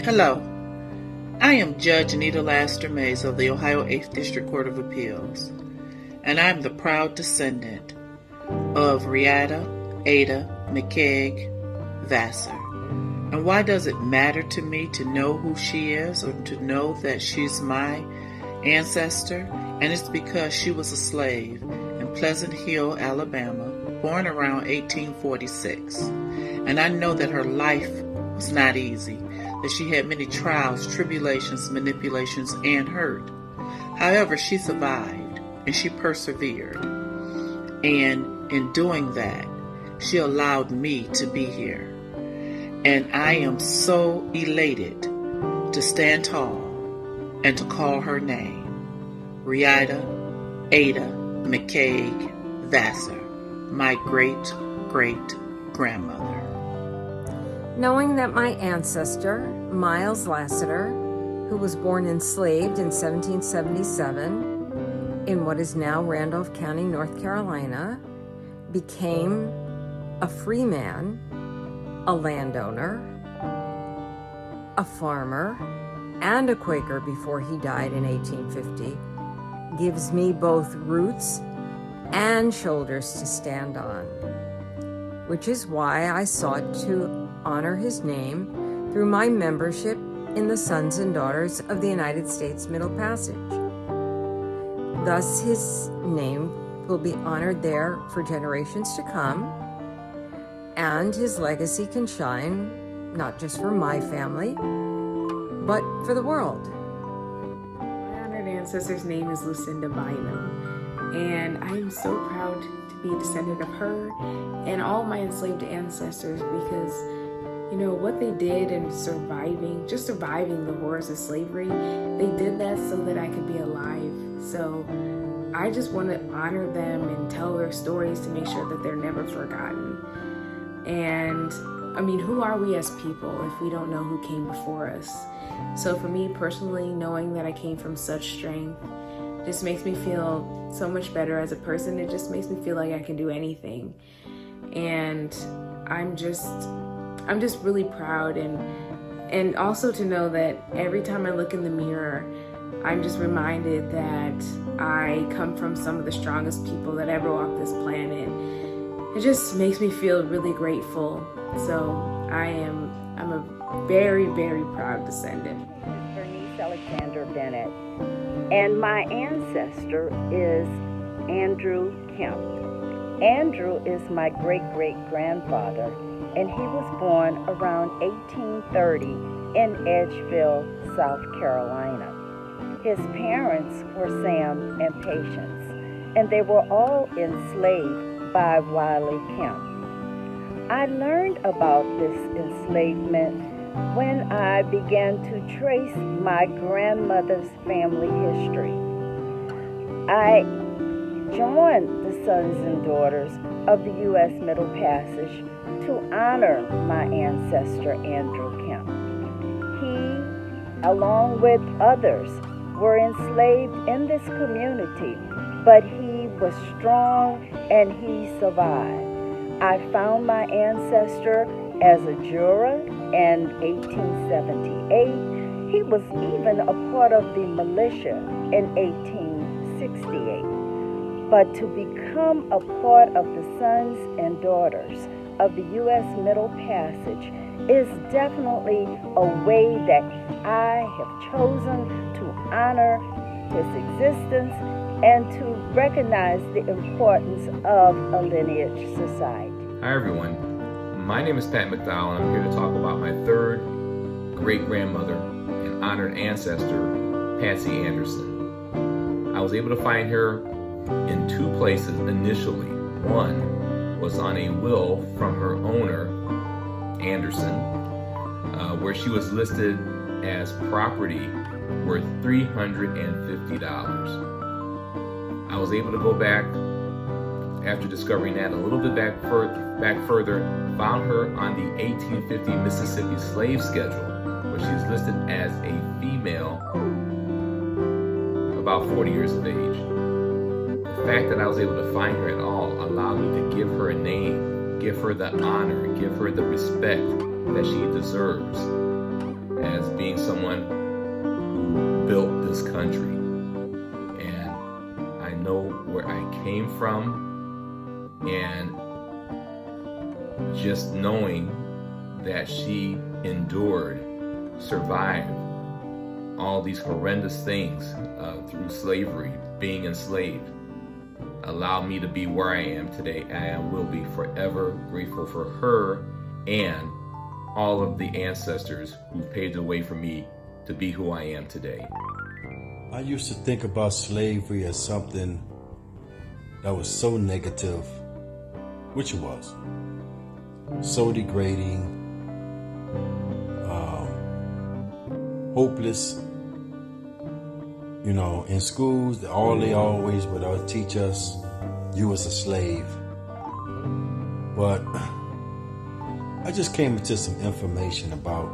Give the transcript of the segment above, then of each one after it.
Hello, I am Judge Anita Laster Mays of the Ohio 8th District Court of Appeals, and I am the proud descendant of Riata Ada McCaig Vassar. And why does it matter to me to know who she is or to know that she's my ancestor? And it's because she was a slave in Pleasant Hill, Alabama, born around 1846. And I know that her life was not easy, that she had many trials, tribulations, manipulations, and hurt. However, she survived and she persevered. And in doing that, she allowed me to be here. And I am so elated to stand tall and to call her name, Riata Ada McCaig Vassar, my great-great-grandmother. Knowing that my ancestor, Miles Lassiter, who was born enslaved in 1777 in what is now Randolph County, North Carolina, became a free man, a landowner, a farmer, and a Quaker before he died in 1850, gives me both roots and shoulders to stand on, which is why I sought to honor his name through my membership in the Sons and Daughters of the United States Middle Passage. Thus, his name will be honored there for generations to come, and his legacy can shine not just for my family, but for the world. My honored ancestor's name is Lucinda Bynum, and I am so proud to be a descendant of her and all my enslaved ancestors because what they did in surviving the horrors of slavery, they did that so that I could be alive. So I just want to honor them and tell their stories to make sure that they're never forgotten. And who are we as people if we don't know who came before us? So for me personally, knowing that I came from such strength just makes me feel so much better as a person. It just makes me feel like I can do anything. And I'm just really proud, and also to know that every time I look in the mirror, I'm just reminded that I come from some of the strongest people that ever walked this planet. It just makes me feel really grateful. So I'm a very, very proud descendant. Bernice Alexander Bennett, and my ancestor is Andrew Kemp. Andrew is my great-great-grandfather, and he was born around 1830 in Edgeville, South Carolina. His parents were Sam and Patience, and they were all enslaved by Wiley Kemp. I learned about this enslavement when I began to trace my grandmother's family history. I joined the Sons and Daughters of the U.S. Middle Passage to honor my ancestor Andrew Kemp. He, along with others, were enslaved in this community, but he was strong and he survived. I found my ancestor as a juror in 1878. He was even a part of the militia in 1868. But to become a part of the Sons and Daughters of the U.S. Middle Passage is definitely a way that I have chosen to honor his existence and to recognize the importance of a lineage society. Hi everyone, my name is Pat McDowell, and I'm here to talk about my third great-grandmother and honored ancestor, Patsy Anderson. I was able to find her in two places initially. One was on a will from her owner, Anderson, where she was listed as property worth $350. I was able to go back after discovering that a little bit back further, found her on the 1850 Mississippi slave schedule, where she's listed as a female about 40 years of age. The fact that I was able to find her at all allowed me to give her a name, give her the honor, give her the respect that she deserves. as being someone who built this country. And I know where I came from, and just knowing that she endured, survived all these horrendous things through slavery, being enslaved, allowed me to be where I am today. And I will be forever grateful for her and all of the ancestors who paved the way for me to be who I am today. I used to think about slavery as something that was so negative, which it was, so degrading, hopeless. You know, in schools, they always would teach us, you was a slave. But I just came into some information about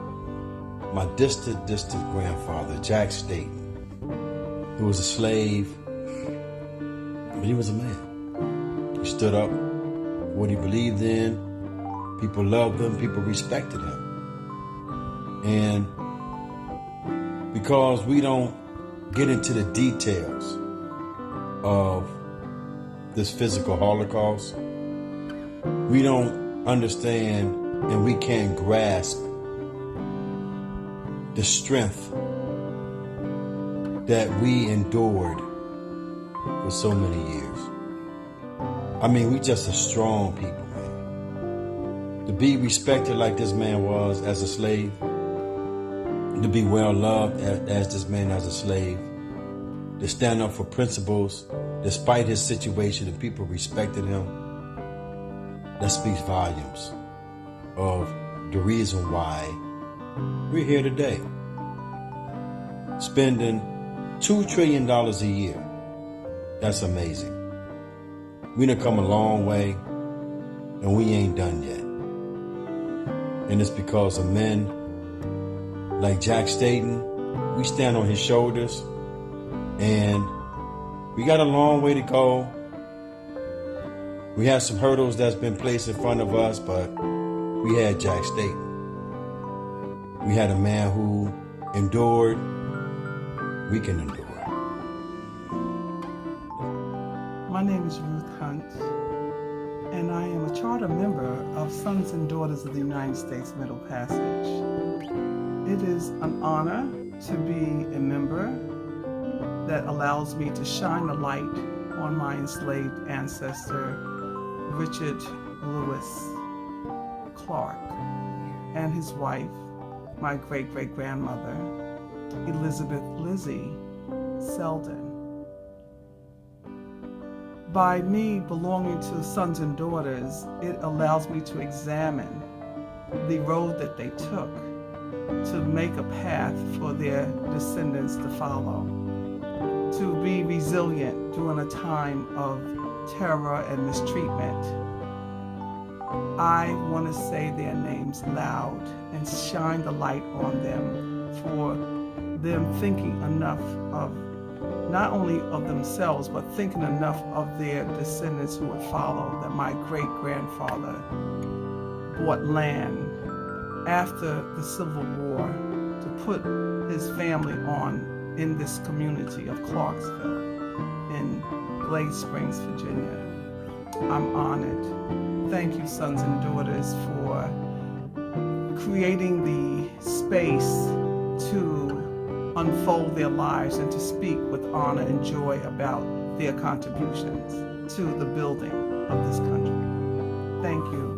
my distant grandfather, Jack Staten, who was a slave, but he was a man. He stood up for what he believed in. People loved him, people respected him. And because we don't get into the details of this physical Holocaust, we don't understand and we can't grasp the strength that we endured for so many years. I mean, we just a strong people, man. To be respected like this man was as a slave, to be well loved as this man as a slave, to stand up for principles despite his situation and people respected him, that speaks volumes of the reason why we're here today, spending $2 trillion a year. That's amazing. We done come a long way and we ain't done yet. And it's because of men like Jack Staten. We stand on his shoulders, and we got a long way to go. We had some hurdles that's been placed in front of us, but we had Jack Staten. We had a man who endured. We can endure. My name is Ruth Hunt, and I am a charter member of Sons and Daughters of the United States Middle Passage. It is an honor to be a member that allows me to shine a light on my enslaved ancestor, Richard Lewis Clark, and his wife, my great-great-grandmother, Elizabeth Lizzie Selden. By me belonging to Sons and Daughters, it allows me to examine the road that they took to make a path for their descendants to follow, to be resilient during a time of terror and mistreatment. I want to say their names loud and shine the light on them, for them thinking enough of not only of themselves, but thinking enough of their descendants who would follow, that my great-grandfather bought land after the Civil War to put his family on in this community of Clarksville in Glade Springs, Virginia. I'm honored. Thank you, Sons and Daughters, for creating the space to unfold their lives and to speak with honor and joy about their contributions to the building of this country. Thank you.